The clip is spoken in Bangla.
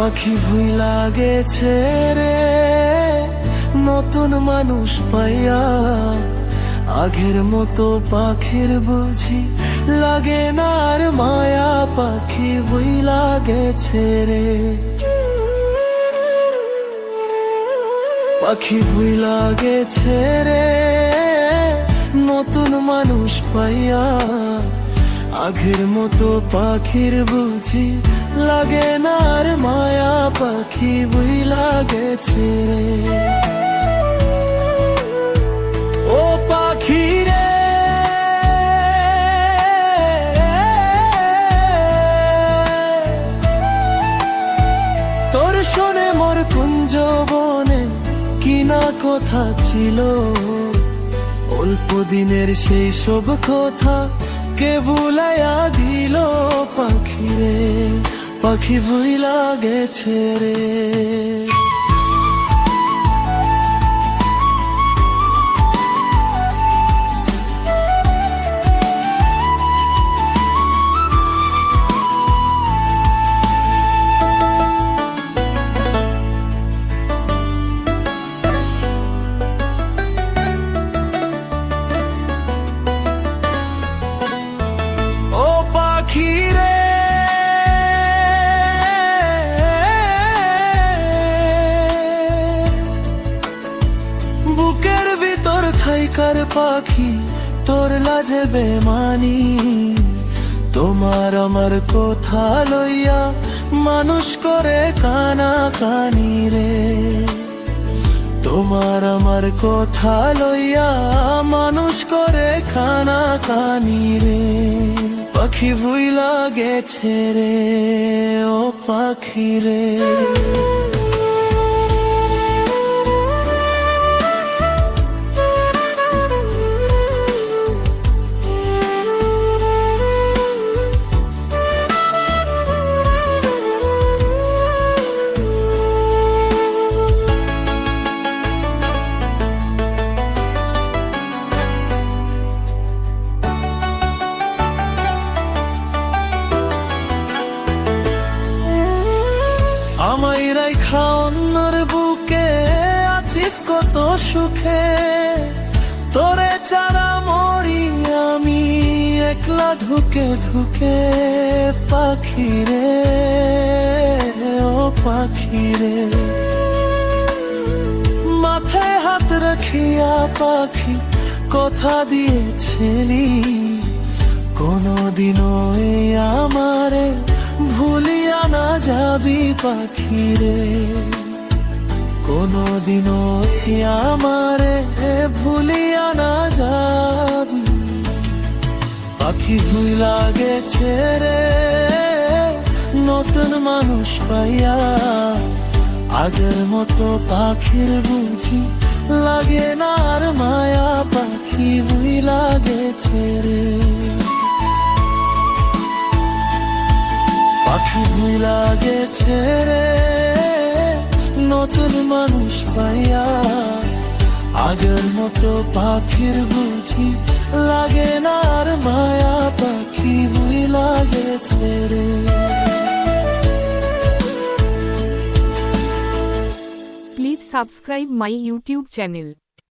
পাখি ভুইলা গেছে রে নতুন মানুষ পাইয়া, আগের মতো পাখির বুঝি লাগে না আর মায়া। পাখি ভুইলা গেছে রে, পাখি ভুইলা গেছে রে নতুন মানুষ পাইয়া, আগের মতো পাখির বুঝি লাগে না আর মায়া। পাখি ভুইলা গেছে রে। ও পাখি রে তোর শোনে মোর কুঞ্জ বনে কিনা কথা ছিল, অল্প দিনের সেই সব কথা কে ভুলাইয়া দিল। পাখি রে পাখি ভুইলা গেছে রে। বুকের ভিতর থাইকার পাখি তোর লাজে বেমানি, তোমার আমার কথা লইয়া মানুষ করে কানা কানি রে। তোমার আমার কথা লইয়া মানুষ করে কানা কানি রে। পাখি ভুইলা গেছে রে ও পাখি রে। আমায় রাইখা অন্যর বুকে আছিস কত সুখে, তোরে চারা মরি আমি একলা ধুকে ধুকে। পাখি রে ও পাখি রে মাথায় হাত রাখিয়া পাখি কথা দিয়েছিলি, কোনদিনও এই আমারে ভুলিয়া না যাবি। পাখি রে কোনদিনও আমারে ভুলিয়া না যাবি। পাখি ভুইলা গেছে রে নতুন মানুষ পাইয়া, আগের মতো পাখির বুঝি লাগে না আর মায়া। পাখি ভুইলা গেছে রে, পাখি ভুইলা গেছে রে নতুন মানুষ পাইয়া, আগের মতো পাখির বুঝি লাগে না আর মায়া। পাখি ভুইলা গেছে রে। Please subscribe my YouTube channel.